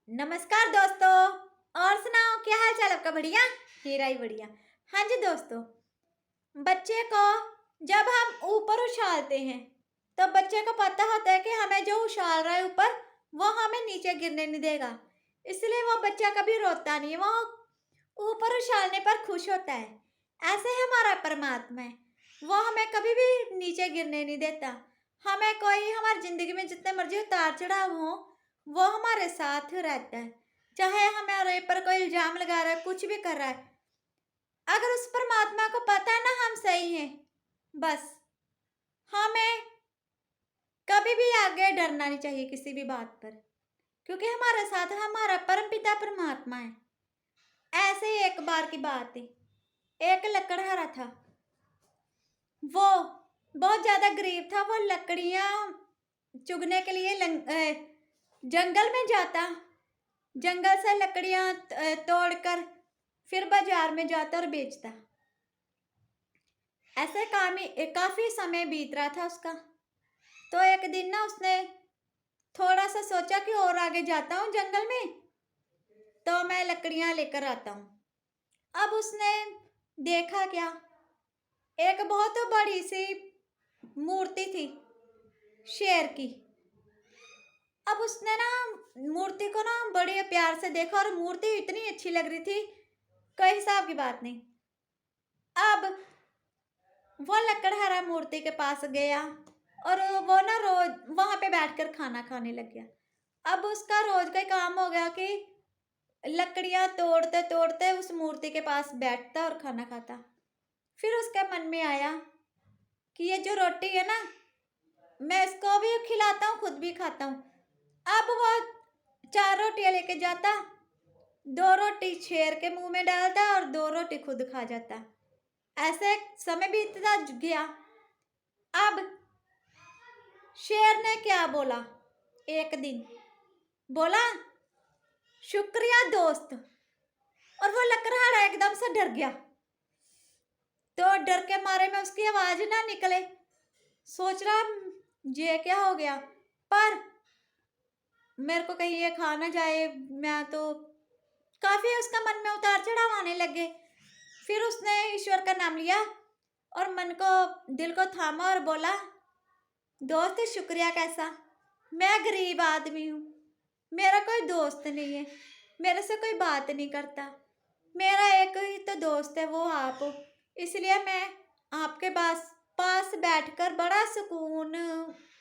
नमस्कार दोस्तों। और सुनाओ, क्या हाल चाल आपका? बढ़िया? मेरा ही बढ़िया। हाँ जी दोस्तों, बच्चे को जब हम ऊपर उछालते हैं तो बच्चे को पता होता है कि हमें जो उछाल रहा है ऊपर, वो हमें नीचे गिरने नहीं देगा। इसलिए वो बच्चा कभी रोता नहीं है, वो ऊपर उछालने पर खुश होता है। ऐसे ही हमारा परमात्मा है, वो हमें कभी भी नीचे गिरने नहीं देता। हमें कोई हमारी जिंदगी में जितने मर्जी उतार चढ़ाव हो, वो हमारे साथ रहता है। चाहे हमारे पर कोई इल्जाम लगा रहा है, कुछ भी कर रहा है, अगर उस परमात्मा को पता है ना हम सही हैं, बस हमें कभी भी आगे डरना नहीं चाहिए किसी भी बात पर, क्योंकि हमारे साथ हमारा परमपिता परमात्मा है। ऐसे ही एक बार की बात है, एक लकड़हारा था। वो बहुत ज्यादा गरीब था। वो लकड़ियां चुगने के लिए जंगल में जाता, जंगल से लकड़ियां तोड़कर फिर बाजार में जाता और बेचता। ऐसे काफी समय बीत रहा था उसका। तो एक दिन ना उसने थोड़ा सा सोचा कि और आगे जाता हूँ जंगल में, तो मैं लकड़ियां लेकर आता हूँ। अब उसने देखा क्या, एक बहुत बड़ी सी मूर्ति थी शेर की। अब उसने ना मूर्ति को ना बड़े प्यार से देखा, और मूर्ति इतनी अच्छी लग रही थी, कोई हिसाब की बात नहीं। अब वो लकड़हारा मूर्ति के पास गया और वो ना रोज वहां पे बैठकर खाना खाने लग गया। अब उसका रोज का काम हो गया कि लकड़ियां तोड़ते तोड़ते उस मूर्ति के पास बैठता और खाना खाता। फिर उसके मन में आया कि ये जो रोटी है ना, मैं इसको भी खिलाता हूँ, खुद भी खाता हूँ। अब वो 4 रोटियां लेके जाता, 2 रोटी शेर के मुंह में डालता और 2 रोटी खुद खा जाता। ऐसे समय बीतता गया। अब शेर ने क्या बोला, एक दिन बोला, शुक्रिया दोस्त। और वो लकड़हारा एकदम से डर गया। तो डर के मारे में उसकी आवाज ना निकले, सोच रहा ये क्या हो गया, पर मेरे को कहीं ये खा ना जाए। मैं तो काफी उसका मन में उतार चढ़ाव आने लगे। फिर उसने ईश्वर का नाम लिया और मन को दिल को थामा और बोला, दोस्त शुक्रिया कैसा, मैं गरीब आदमी हूँ, मेरा कोई दोस्त नहीं है, मेरे से कोई बात नहीं करता, मेरा एक ही तो दोस्त है, वो आप हो। इसलिए मैं आपके पास बैठकर बड़ा सुकून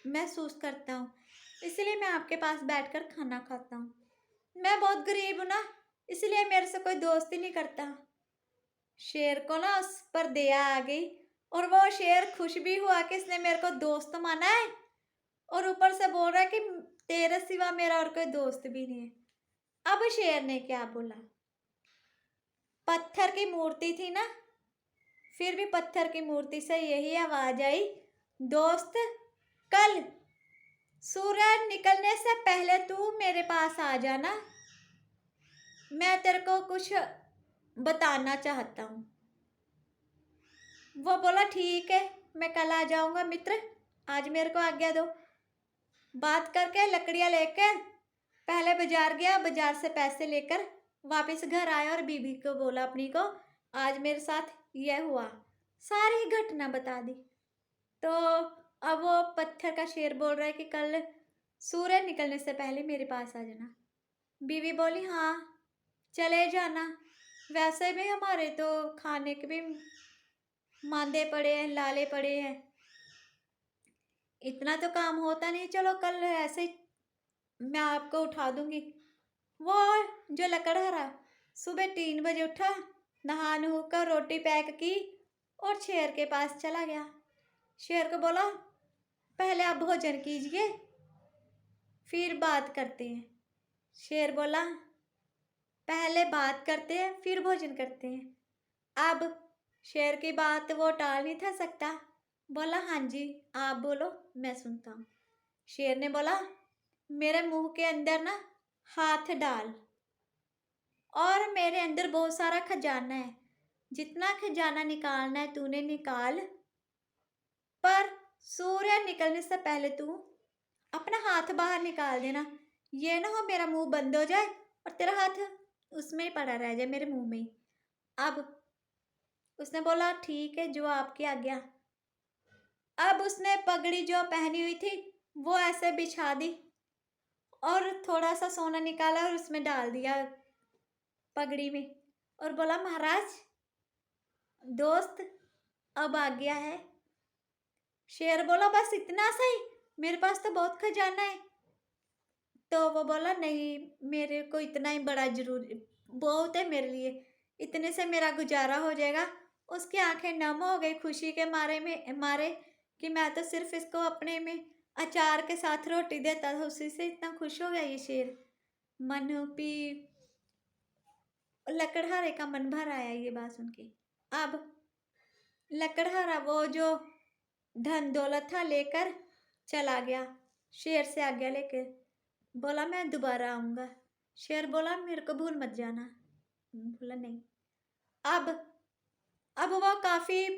महसूस करता हूँ। इसलिए मैं आपके पास बैठकर खाना खाता हूँ। मैं बहुत गरीब हूँ ना, इसलिए मेरे से कोई दोस्त ही नहीं करता। शेर को ना उस पर दया आ गई, और वो शेर खुश भी हुआ कि इसने मेरे को दोस्त माना है, और ऊपर से बोल रहा है कि तेरे सिवा मेरा और कोई दोस्त भी नहीं है। अब शेर ने क्या बोला, पत्थर की मूर्ति थी ना, फिर भी पत्थर की मूर्ति से यही आवाज आई, दोस्त कल सूरज निकलने से पहले तू मेरे पास आ जाना, मैं तेरे को कुछ बताना चाहता हूँ। वो बोला, ठीक है, मैं कल आ जाऊंगा मित्र, आज मेरे को आज्ञा दो। बात करके लकड़ियां लेकर पहले बाजार गया, बाजार से पैसे लेकर वापस घर आया और बीबी को बोला अपनी को, आज मेरे साथ यह हुआ, सारी घटना बता दी। तो अब वो पत्थर का शेर बोल रहा है कि कल सूरज निकलने से पहले मेरे पास आ जाना। बीवी बोली, हाँ चले जाना, वैसे भी हमारे तो खाने के भी मांदे पड़े हैं, लाले पड़े हैं, इतना तो काम होता नहीं, चलो कल ऐसे ही मैं आपको उठा दूंगी। वो जो लकड़हारा सुबह 3 बजे उठा, नहा नु कर रोटी पैक की और शेर के पास चला गया। शेर को बोला, पहले आप भोजन कीजिए, फिर बात करते हैं। शेर बोला, पहले बात करते हैं फिर भोजन करते हैं। अब शेर की बात वो टाल नहीं था सकता, बोला, हाँ जी आप बोलो, मैं सुनता हूँ। शेर ने बोला, मेरे मुंह के अंदर ना हाथ डाल, और मेरे अंदर बहुत सारा खजाना है, जितना खजाना निकालना है तूने निकाल, पर सूर्य निकलने से पहले तू अपना हाथ बाहर निकाल देना, ये ना हो मेरा मुंह बंद हो जाए और तेरा हाथ उसमें ही पड़ा रह जाए, मेरे मुंह में ही। अब उसने बोला ठीक है, जो आपकी आज्ञा। अब उसने पगड़ी जो पहनी हुई थी वो ऐसे बिछा दी और थोड़ा सा सोना निकाला और उसमें डाल दिया पगड़ी में, और बोला महाराज दोस्त अब आ गया है। शेर बोला बस इतना सही, मेरे पास तो बहुत खजाना है। तो वो बोला नहीं, मेरे को इतना ही बड़ा जरूरी बहुत है मेरे लिए, इतने से मेरा गुजारा हो जाएगा। उसकी आंखें नम हो गई खुशी के मारे कि मैं तो सिर्फ इसको अपने में अचार के साथ रोटी देता था, उसी से इतना खुश हो गया ये शेर। मनोपी लकड़हारे का मन भर आया ये बात सुन के। अब लकड़हारा वो जो धन दौलत था लेकर चला गया, शेर से आज्ञा लेकर। बोला मैं दोबारा आऊंगा। शेर बोला मेरे को भूल मत जाना। बोला नहीं। अब अब वो काफी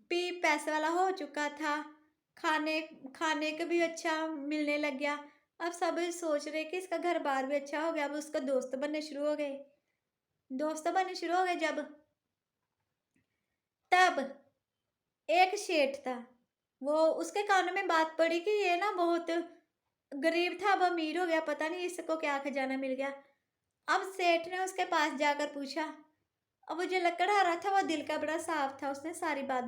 पी पैसे वाला हो चुका था, खाने खाने को भी अच्छा मिलने लग गया। अब सब सोच रहे कि इसका घर बार भी अच्छा हो गया। अब उसका दोस्त बनने शुरू हो गए, जब तब एक सेठ था, वो उसके कानों में बात पड़ी कि ये ना बहुत गरीब था, अब अमीर हो गया, पता नहीं इसको क्या खजाना मिल गया। अब सेठ ने उसके पास जाकर पूछा। अब वो जो लकड़हारा था वो दिल का बड़ा साफ था, उसने सारी बात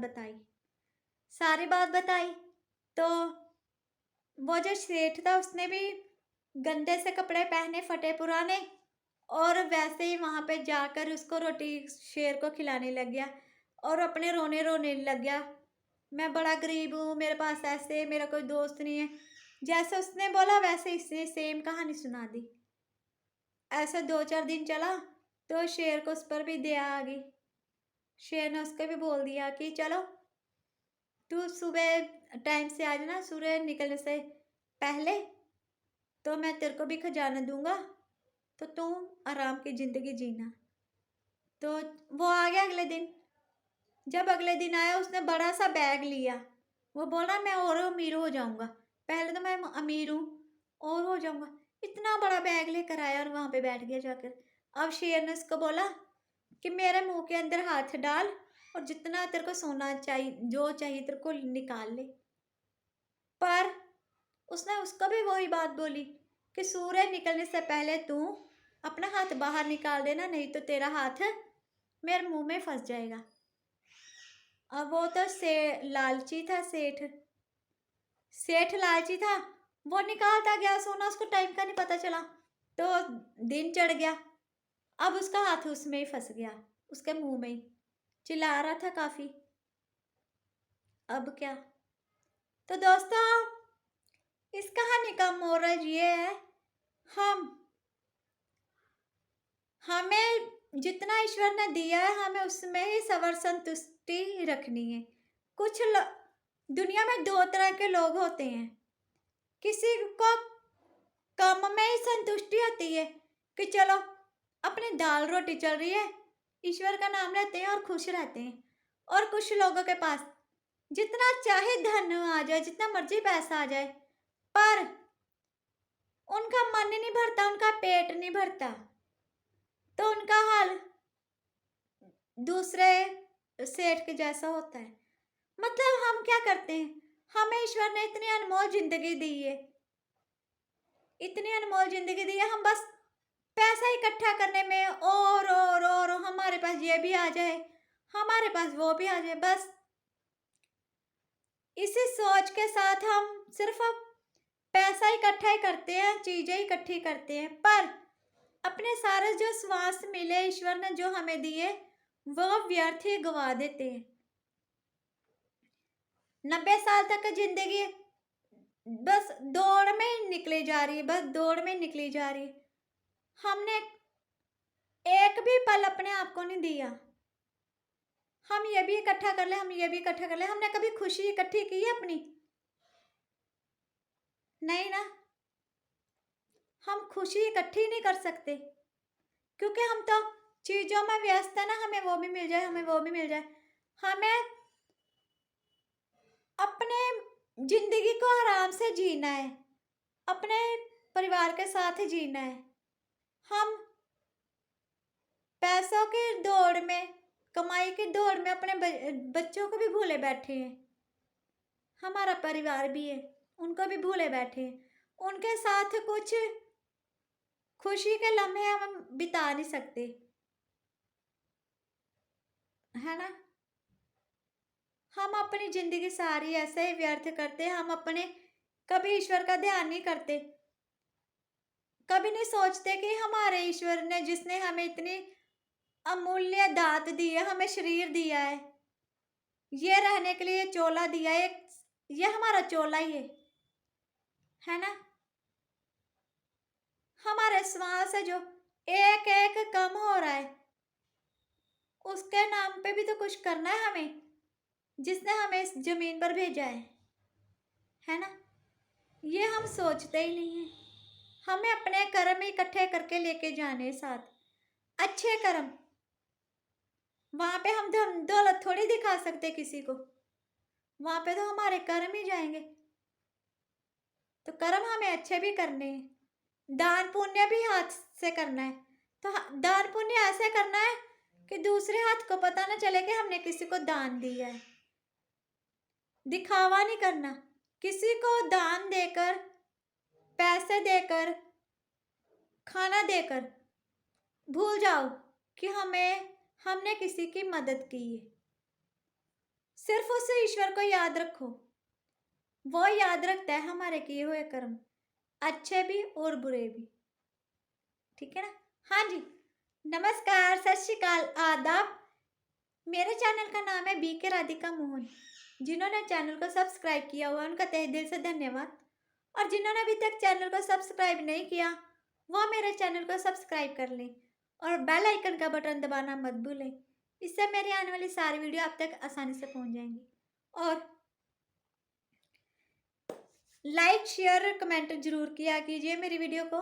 बताई। तो वो जो सेठ था उसने भी गंदे से कपड़े पहने, फटे पुराने, और वैसे ही वहां पे जाकर उसको रोटी शेर को खिलाने लग गया और अपने रोने लग गया। मैं बड़ा गरीब हूँ, मेरे पास ऐसे, मेरा कोई दोस्त नहीं है। जैसे उसने बोला वैसे इसने सेम कहानी सुना दी। ऐसे 2-4 दिन चला तो शेर को उस पर भी दया आ गई। शेर ने उसको भी बोल दिया कि चलो तू सुबह टाइम से आ जाना, सूर्य निकलने से पहले, तो मैं तेरे को भी खजाना दूंगा, तो तू आराम की जिंदगी जीना। तो वो आ गया अगले दिन। जब अगले दिन आया उसने बड़ा सा बैग लिया। वो बोला मैं और अमीर हो जाऊंगा, पहले तो मैं अमीर हूँ और हो जाऊंगा। इतना बड़ा बैग लेकर आया और वहां पे बैठ गया जाकर। अब शेर ने उसको बोला कि मेरे मुंह के अंदर हाथ डाल और जितना तेरे को सोना चाहिए, जो चाहिए तेरे को निकाल ले। पर उसने उसको भी वही बात बोली कि सूर्य निकलने से पहले तू अपना हाथ बाहर निकाल देना, नहीं तो तेरा हाथ मेरे मुंह में फंस जाएगा। अब वो तो से लालची था सेठ लालची था। वो निकालता गया सोना, उसको टाइम का नहीं पता चला, तो दिन चढ़ गया। अब उसका हाथ उसमें ही फंस गया, उसके मुंह में ही। चिल्ला रहा था काफी। अब क्या? तो दोस्तों इस कहानी का मोरल ये है, हमें जितना ईश्वर ने दिया है हमें उसमें ही सबर संतुष्टि रखनी है। दुनिया में 2 तरह के लोग होते हैं। किसी को कम में ही संतुष्टि होती है कि चलो अपनी दाल रोटी चल रही है, ईश्वर का नाम लेते हैं और खुश रहते हैं। और कुछ लोगों के पास जितना चाहे धन आ जाए, जितना मर्जी पैसा आ जाए, पर उनका मन नहीं भरता, उनका पेट नहीं भरता, तो उनका हाल दूसरे सेठ के जैसा होता है। मतलब हम क्या करते हैं, हमें ईश्वर ने इतनी अनमोल जिंदगी दी है, हम बस पैसा इकट्ठा करने में और हमारे पास ये भी आ जाए, हमारे पास वो भी आ जाए, बस इसी सोच के साथ हम सिर्फ अब पैसा इकट्ठा ही करते हैं, चीजें इकट्ठी करते हैं, पर अपने सारे जो श्वास मिले ईश्वर ने जो हमें दिए वो व्यर्थ ही गवा देते हैं। 90 साल तक की जिंदगी बस दौड़ में ही निकली जा रही है, हमने एक भी पल अपने आप को नहीं दिया। हम ये भी इकट्ठा कर ले, हमने कभी खुशी इकट्ठी की है अपनी? नहीं ना, हम खुशी इकट्ठी नहीं कर सकते क्योंकि हम तो चीजों में व्यस्त है ना, हमें वो भी मिल जाए, हमें अपने जिंदगी को आराम से जीना है, अपने परिवार के साथ ही जीना है। हम पैसों की दौड़ में, कमाई की दौड़ में अपने बच्चों को भी भूले बैठे हैं। हमारा परिवार भी है, उनको भी भूले बैठे हैं। उनके साथ कुछ खुशी के लम्हे हम बिता नहीं सकते, है ना। हम अपनी जिंदगी सारी ऐसे ही व्यर्थ करते हैं। हम अपने कभी ईश्वर का ध्यान नहीं करते, कभी नहीं सोचते कि हमारे ईश्वर ने, जिसने हमें इतनी अमूल्य दात दी है, हमें शरीर दिया है, ये रहने के लिए चोला दिया है, ये हमारा चोला ही है ना। हमारे श्वास है जो एक एक कम हो रहा है, उसके नाम पे भी तो कुछ करना है हमें, जिसने हमें इस जमीन पर भेजा है ना। ये हम सोचते ही नहीं है। हमें अपने कर्म इकट्ठे करके लेके जाने साथ, अच्छे कर्म। वहां पे हम धन दौलत थोड़ी दिखा सकते किसी को, वहां पे तो हमारे कर्म ही जाएंगे। तो कर्म हमें अच्छे भी करने हैं, दान पुण्य भी हाथ से करना है। तो दान पुण्य ऐसे करना है कि दूसरे हाथ को पता ना चले कि हमने किसी को दान दिया है। दिखावा नहीं करना। किसी को दान देकर, पैसे देकर, खाना देकर भूल जाओ कि हमने किसी की मदद की है। सिर्फ उसे ईश्वर को याद रखो, वो याद रखता है हमारे किए हुए कर्म, अच्छे भी और बुरे भी। ठीक है ना। हाँ जी, नमस्कार, सत श्री अकाल, आदाब। मेरे चैनल का नाम है बीके राधिका मोहन। जिन्होंने चैनल को सब्सक्राइब किया हुआ उनका तहे दिल से धन्यवाद, और जिन्होंने अभी तक चैनल को सब्सक्राइब नहीं किया वो मेरे चैनल को सब्सक्राइब कर लें और बेल आइकन का बटन दबाना मत भूलें। इससे मेरी आने वाली सारी वीडियो आप तक आसानी से पहुंच जाएंगी। और लाइक, शेयर, कमेंट जरूर किया कीजिए मेरी वीडियो को।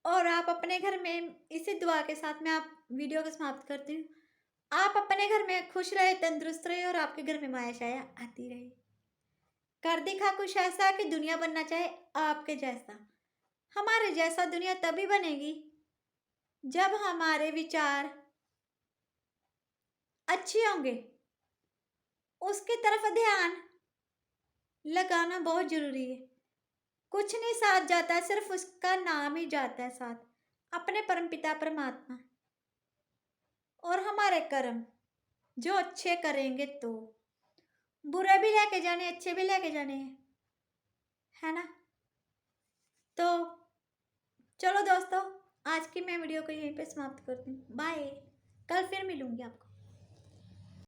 और आप अपने घर में, इसी दुआ के साथ मैं आप वीडियो को समाप्त करती हूँ। आप अपने घर में खुश रहे, तंदुरुस्त रहे, और आपके घर में माया शाया आती रहे। कर दिखा कुछ ऐसा कि दुनिया बनना चाहे आपके जैसा। हमारे जैसा दुनिया तभी बनेगी जब हमारे विचार अच्छे होंगे। उसकी तरफ ध्यान लगाना बहुत जरूरी है। कुछ नहीं साथ जाता, सिर्फ उसका नाम ही जाता है साथ, अपने परमपिता परमात्मा। और हमारे कर्म जो अच्छे करेंगे तो बुरे भी लेके जाने, अच्छे भी लेके जाने हैं, है ना। तो चलो दोस्तों, आज की मैं वीडियो को यहीं पे समाप्त करती हूँ। बाय, कल फिर मिलूंगी आपको।